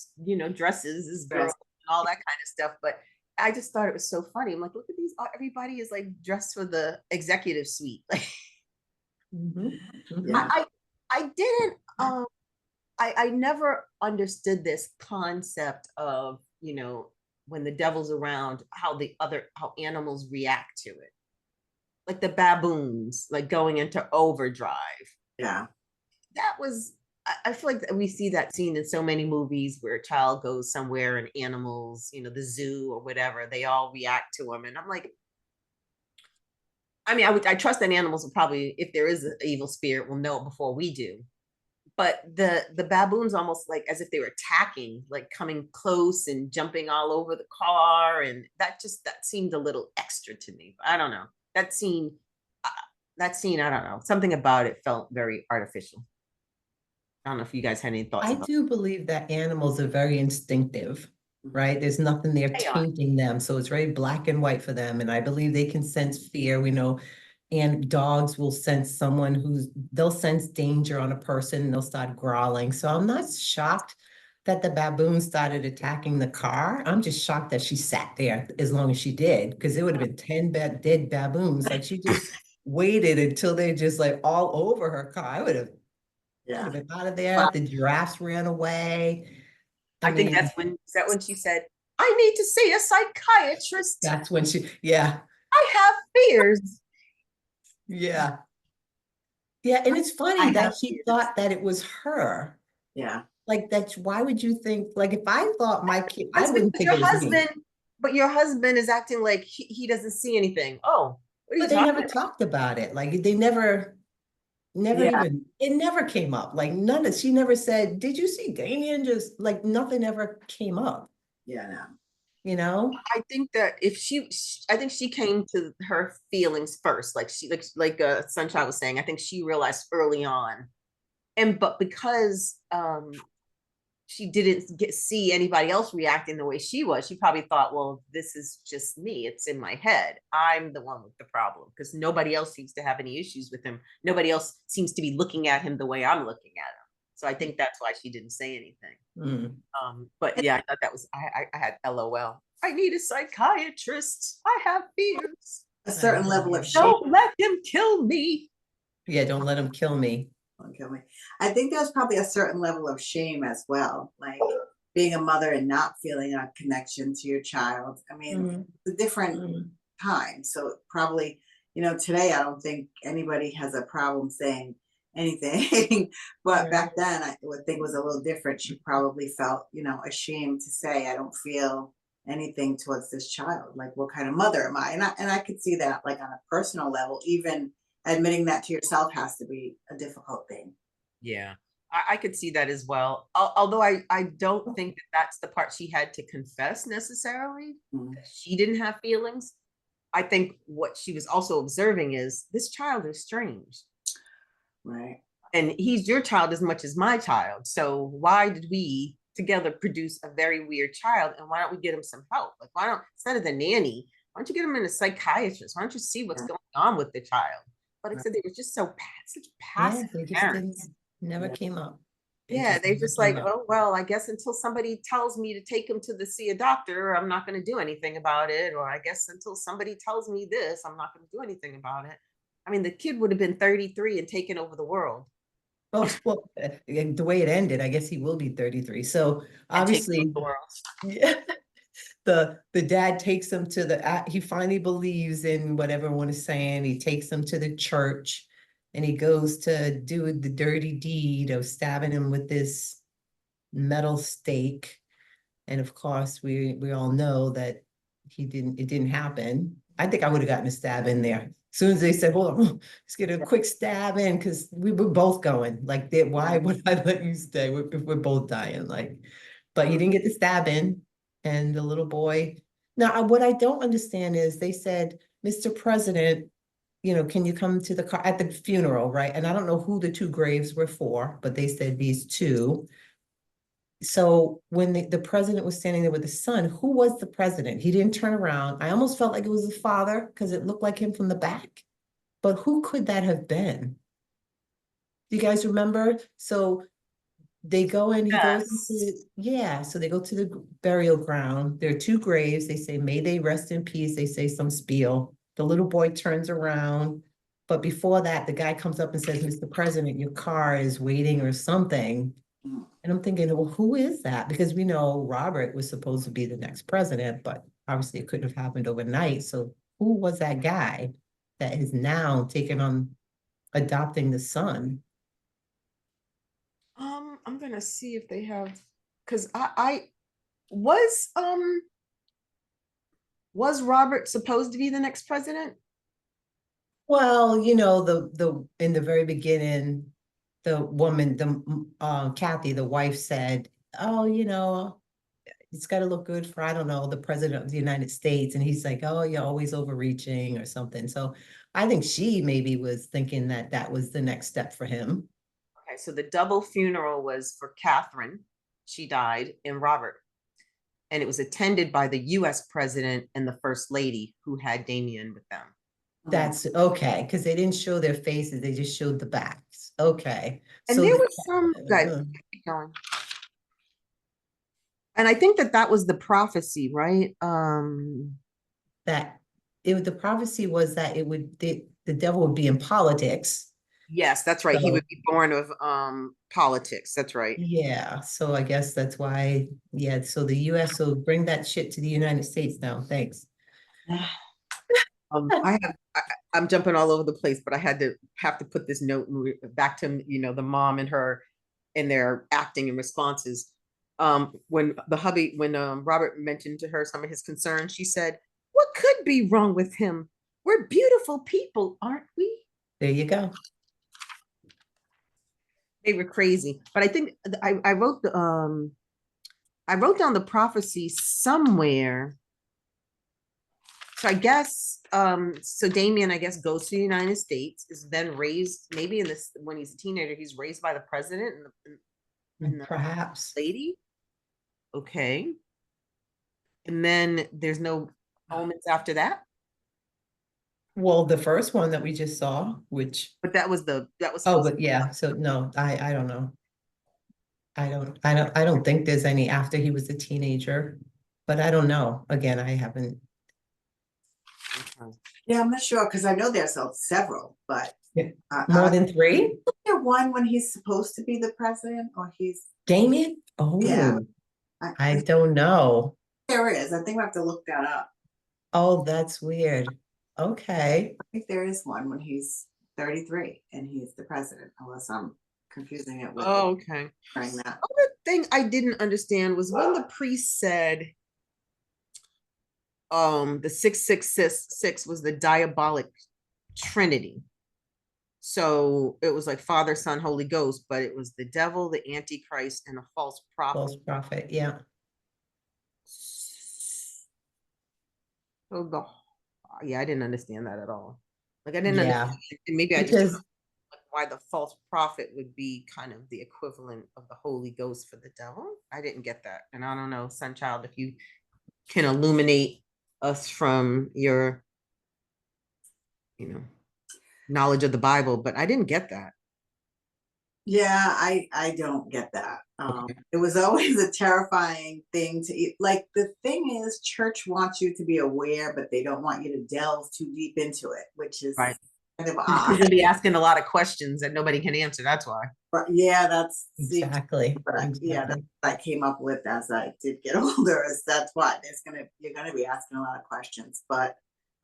dresses as girls and all that kind of stuff. But I just thought it was so funny. I'm like, look at these. Everybody is like dressed for the executive suite. Like, Yeah. I didn't. I never understood this concept of when the devil's around, how animals react to it. Like the baboons, like going into overdrive. Yeah. That was, I feel like we see that scene in so many movies where a child goes somewhere and animals, the zoo or whatever, they all react to them. And I'm like, I mean, I trust that animals will probably, if there is an evil spirit, will know it before we do. But the baboons almost like as if they were attacking, like coming close and jumping all over the car. And that seemed a little extra to me. I don't know. That scene, I don't know. Something about it felt very artificial. I don't know if you guys had any thoughts I about do believe that animals are very instinctive, right? There's nothing there They are. tainting them. So it's very black and white for them. And I believe they can sense fear. We know, and dogs will sense they'll sense danger on a person and they'll start growling. So I'm not shocked that the baboon started attacking the car. I'm just shocked that she sat there as long as she did, because it would have been 10 dead baboons. Like she just waited until they just like all over her car. I would have been out of there. The giraffes ran away. I think mean, is that when she said, I need to see a psychiatrist. that's when yeah. I have fears. Yeah. Yeah. And it's funny that she thought that it was her. Yeah. Like that's why would you think, like if I thought my kid, I That's wouldn't because think it was me. but your husband is acting like he doesn't see anything. Oh, what are you But they talking never about? talked about it. Like they never Yeah. even, it never came up. Like she never said, did you see Damien? Just like nothing ever came up, Yeah. No. I think that I think she came to her feelings first. Like Sunshine was saying, I think she realized early on. But because she didn't see anybody else reacting the way she was, she probably thought, well, this is just me. It's in my head. I'm the one with the problem because nobody else seems to have any issues with him. Nobody else seems to be looking at him the way I'm looking at him. So I think that's why she didn't say anything. But yeah, I thought that was, I had LOL. I need a psychiatrist. I have fears. A certain level of shame. Don't let him kill me. Yeah, don't let him kill me. Don't kill me. I think there's probably a certain level of shame as well, like being a mother and not feeling a connection to your child. I mean, it's a different time. So probably, today I don't think anybody has a problem saying anything. But back then I would think it was a little different. She probably felt, ashamed to say, I don't feel anything towards this child. Like, what kind of mother am I? And I could see that, like, on a personal level, even admitting that to yourself has to be a difficult thing. Yeah. I could see that as well. Although I don't think that that's the part she had to confess necessarily. Mm. She didn't have feelings. I think what she was also observing is this child is strange. Right. And he's your child as much as my child. So why did we together produce a very weird child? And why don't we get him some help? Like, why don't, instead of the nanny, why don't you get him in a psychiatrist? Why don't you see what's Yeah. going on with the child? But Right. except they were just so such Yeah, passive they just didn't, parents. never Yeah. came up. It Yeah, just they never just came like, up. oh, well, I guess until somebody tells me to take him to see a doctor, I'm not going to do anything about it. Or I guess until somebody tells me this, I'm not going to do anything about it. I mean, the kid would have been 33 and taken over the world Oh, well, the way it ended, I guess he will be 33. So and taken over obviously, the world. yeah, the dad takes him to he finally believes in what everyone is saying. He takes him to the church and he goes to do the dirty deed of stabbing him with this metal stake. And of course, we all know that it didn't happen. I think I would have gotten a stab in there. As soon as they said, hold on, let's get a quick stab in, because we were both going. Like, why would I let you stay if we're both dying? Like, but he didn't get the stab in. And the little boy. Now, what I don't understand is they said, Mr. President, can you come to the car at the funeral, right? And I don't know who the two graves were for, but they said these two. So when the president was standing there with the son, who was the president? He didn't turn around. I almost felt like it was the father because it looked like him from the back. But who could that have been? Do you guys remember? So they go in, he goes Yes. into, yeah, so they go to the burial ground. There are two graves. They say, may they rest in peace. They say some spiel. The little boy turns around. But before that, the guy comes up and says, Mr. President, your car is waiting or something. Mm. And I'm thinking, well, who is that? Because we know Robert was supposed to be the next president, but obviously it couldn't have happened overnight. So who was that guy that is now taking on adopting the son? I'm gonna see if they have, because I was was Robert supposed to be the next president? Well, the in the very beginning, the woman, Kathy, the wife said, oh, it's got to look good for, I don't know, the president of the United States. And he's like, oh, you're always overreaching or something. So I think she maybe was thinking that that was the next step for him. Okay, so the double funeral was for Catherine. She died, and Robert. And it was attended by the US president and the first lady who had Damien with them. That's okay, because they didn't show their faces, they just showed the backs. Okay. And So there was some good. Keep going. And I think that was the prophecy, right? that the prophecy was that the devil would be in politics. Yes, that's right. He So would be born of politics. That's right. yeah, so I guess that's why, yeah, so the US will bring that shit to the United States now. Thanks. I'm jumping all over the place, but I have to put this note back to the mom and her and their acting and responses. When Robert mentioned to her some of his concerns, she said, "What could be wrong with him? We're beautiful people, aren't we?" There you go. They were crazy, but I think I wrote down the prophecy somewhere. So I guess so Damien, I guess, goes to the United States, is then raised, maybe in this when he's a teenager, he's raised by the president and the Perhaps. lady. Okay. And then there's no omens after that. Well, the first one that we just saw, which, But that was oh, but yeah, so no, I don't know. I don't think there's any after he was a teenager, but I don't know. Again, I haven't. okay. Yeah, I'm not sure because I know there's several, but More than three? there one when he's supposed to be the president or he's Damien? Oh, yeah. I don't know. There is. I think we have to look that up. Oh, that's weird. Okay. I think there is one when he's 33 and he's the president, unless I'm confusing it with Okay. that. Other thing I didn't understand was when the priest said the 666 was the diabolic trinity. So it was like Father, Son, Holy Ghost, but it was the devil, the Antichrist, and a false prophet. False prophet, yeah. So yeah, I didn't understand that at all. Like I didn't Yeah, understand. And maybe I just didn't because understand why the false prophet would be kind of the equivalent of the Holy Ghost for the devil. I didn't get that, and I don't know, Sunchild, if you can illuminate us from your, knowledge of the Bible, but I didn't get that. Yeah, I don't get that. Okay. It was always a terrifying thing to eat. Like the thing is, church wants you to be aware, but they don't want you to delve too deep into it, which is Right. kind of You're odd. gonna be asking a lot of questions that nobody can answer. That's why. But yeah, that's exactly, yeah, that's exactly. what I came up with as I did get older. Is that's why you're gonna be asking a lot of questions. But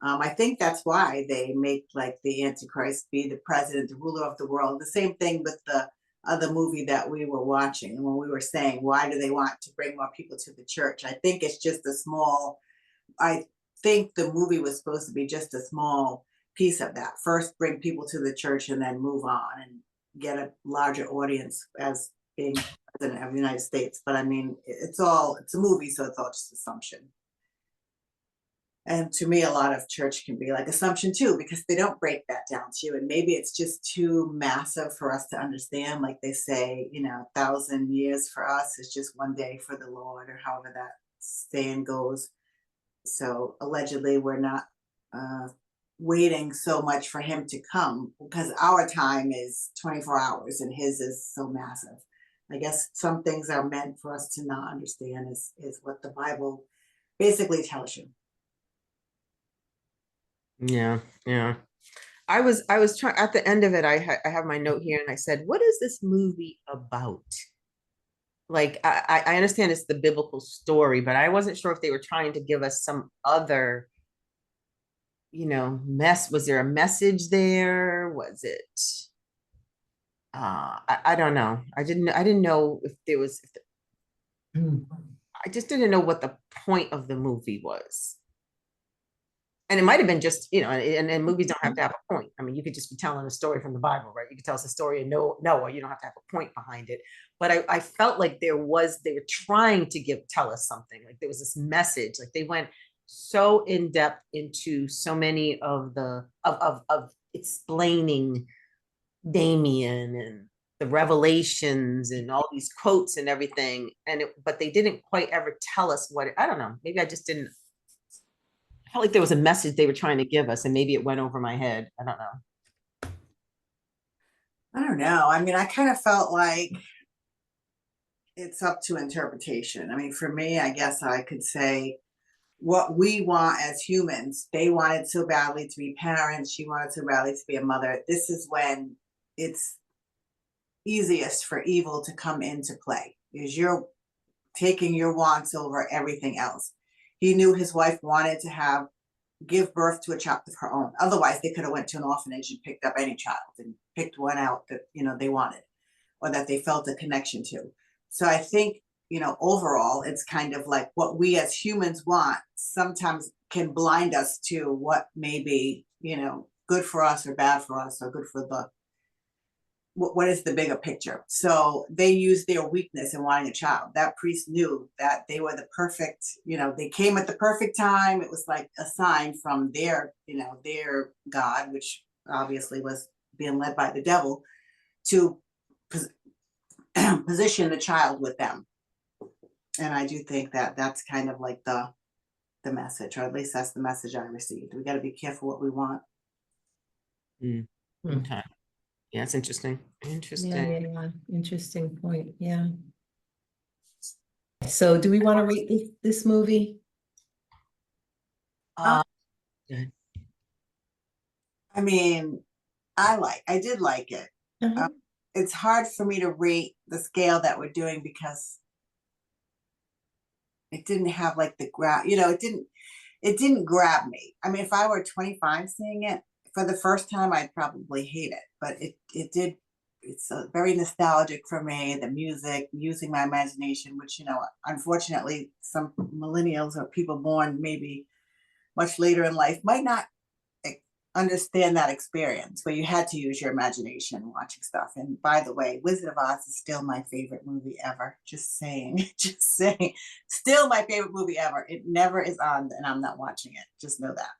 I think that's why they make like the Antichrist be the president, the ruler of the world. The same thing with the other movie that we were watching when we were saying, why do they want to bring more people to the church? I think it's just a small. I think the movie was supposed to be just a small piece of that. First, bring people to the church and then move on and get a larger audience as being president of the United States. But I mean, it's a movie, so it's all just assumption. And to me, a lot of church can be like assumption too, because they don't break that down to you. And maybe it's just too massive for us to understand. Like they say, 1,000 years for us is just one day for the Lord, or however that saying goes. So allegedly, we're not uh, waiting so much for him to come because our time is 24 hours and his is so massive. I guess some things are meant for us to not understand is what the Bible basically tells you. Yeah, yeah. I was trying at the end of it. I have my note here, and I said, "What is this movie about?" Like I understand it's the biblical story, but I wasn't sure if they were trying to give us some other, Was there a message there? Was it? I don't know. I didn't know if there was. Mm. I just didn't know what the point of the movie was. And it might have been just, and movies don't have to have a point. I mean, you could just be telling a story from the Bible, right? You could tell us a story and Noah, you don't have to have a point behind it. But I felt like they were trying to tell us something. Like there was this message, like they went so in depth into so many of of explaining Damien and the revelations and all these quotes and everything. But they didn't quite ever tell us I don't know. Maybe I just didn't I felt like there was a message they were trying to give us, and maybe it went over my head. I don't know. I don't know. I mean, I kind of felt like it's up to interpretation. I mean, for me, I guess I could say what we want as humans. They wanted so badly to be parents. She wanted so badly to be a mother. This is when it's easiest for evil to come into play, is you're taking your wants over everything else. He knew his wife wanted to give birth to a child of her own. Otherwise, they could have went to an orphanage and picked up any child and picked one out that they wanted or that they felt a connection to. So I think overall, it's kind of like what we as humans want sometimes can blind us to what may be good for us or bad for us or good for the what is the bigger picture. So they used their weakness in wanting a child. That priest knew that they were the perfect, they came at the perfect time. It was like a sign from their God, which obviously was being led by the devil, to position the child with them. And I do think that that's kind of like the message, or at least that's the message I received. We got to be careful what we want. Mm. Okay. Yeah, it's interesting. Yeah. Interesting point. Yeah. So do we want to rate this movie? Uh, good. I mean, I did like it. Uh-huh. It's hard for me to rate the scale that we're doing because it didn't have like the grab, it didn't grab me. I mean, if I were 25 seeing it for the first time, I'd probably hate it, but it did. It's very nostalgic for me. The music, using my imagination, which unfortunately, some millennials or people born maybe much later in life might not understand that experience where you had to use your imagination watching stuff. And by the way, Wizard of Oz is still my favorite movie ever. Just saying, just saying, still my favorite movie ever. It never is on and I'm not watching it. Just know that.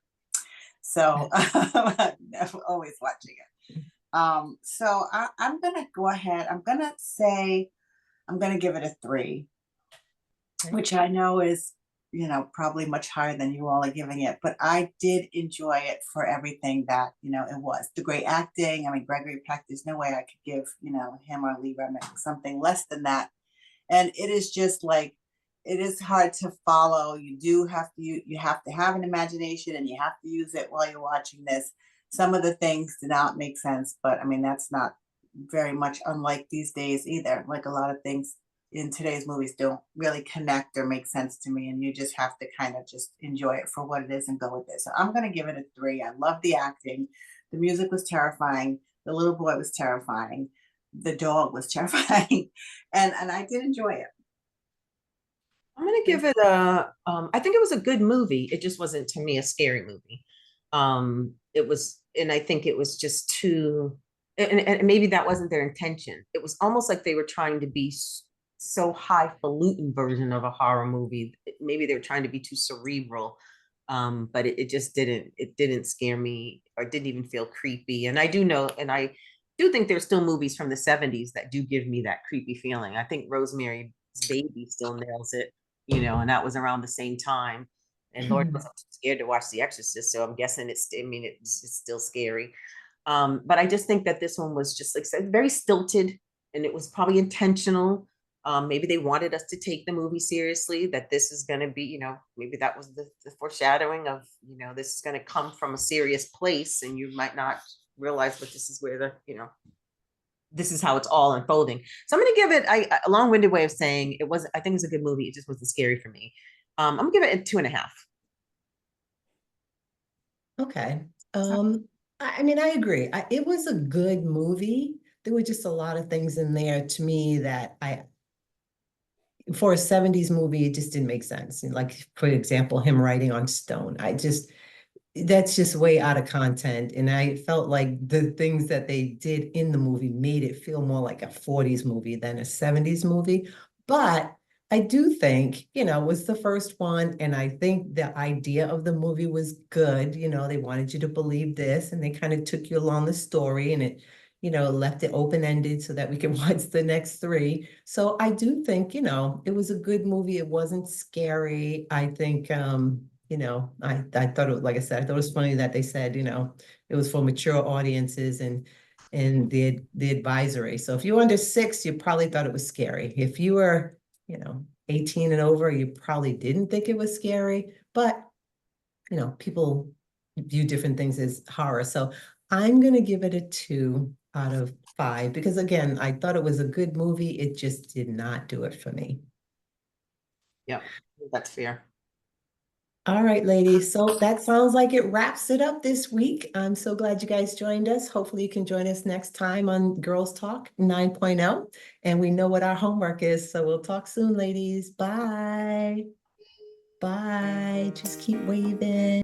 So I'm always watching it. I'm gonna go ahead. I'm gonna say I'm gonna give it a 3, which I know is, probably much higher than you all are giving it, but I did enjoy it for everything that, it was. The great acting. I mean, Gregory Peck, there's no way I could give, him or Lee Remick something less than that. And it is just like, it is hard to follow. You have to have an imagination and you have to use it while you're watching this. Some of the things do not make sense, but I mean, that's not very much unlike these days either. Like a lot of things in today's movies don't really connect or make sense to me, and you just have to kind of just enjoy it for what it is and go with it. So I'm going to give it a 3. I love the acting. The music was terrifying. The little boy was terrifying. The dog was terrifying, and I did enjoy it. I'm gonna give it a. I think it was a good movie. It just wasn't to me a scary movie. It was, and I think it was just too. And maybe that wasn't their intention. It was almost like they were trying to be so highfalutin version of a horror movie. Maybe they were trying to be too cerebral, but it just didn't. It didn't scare me, or didn't even feel creepy. And I do know, and I do think there's still movies from the '70s that do give me that creepy feeling. I think Rosemary's Baby still nails it, and that was around the same time. And Lord knows I'm too scared to watch The Exorcist, so I'm guessing it's still scary. But I just think that this one was just like I said, very stilted, and it was probably intentional. Maybe they wanted us to take the movie seriously, that this is going to be, maybe that was the foreshadowing of, this is going to come from a serious place, and you might not realize, but this is where this is how it's all unfolding. So I'm going to give it a long-winded way of saying I think it's a good movie. It just wasn't scary for me. I'm going to give it a 2.5. Okay. I mean, I agree. It was a good movie. There were just a lot of things in there to me that for a '70s movie, it just didn't make sense. Like, for example, him writing on stone. That's just way out of content. And I felt like the things that they did in the movie made it feel more like a '40s movie than a '70s movie. But I do think, it was the first one. And I think the idea of the movie was good. They wanted you to believe this, and they kind of took you along the story, and it, left it open-ended so that we can watch the next 3. So I do think, it was a good movie. It wasn't scary. I think, I thought it, like I said, I thought it was funny that they said, it was for mature audiences and the advisory. So if you were under 6, you probably thought it was scary. If you were, 18 and over, you probably didn't think it was scary, but people view different things as horror. So I'm going to give it a 2 out of 5 because, again, I thought it was a good movie. It just did not do it for me. Yeah, that's fair. All right, ladies. So that sounds like it wraps it up this week. I'm so glad you guys joined us. Hopefully you can join us next time on Girls Talk 9.0. And we know what our homework is. So we'll talk soon, ladies. Bye. Bye. Just keep waving.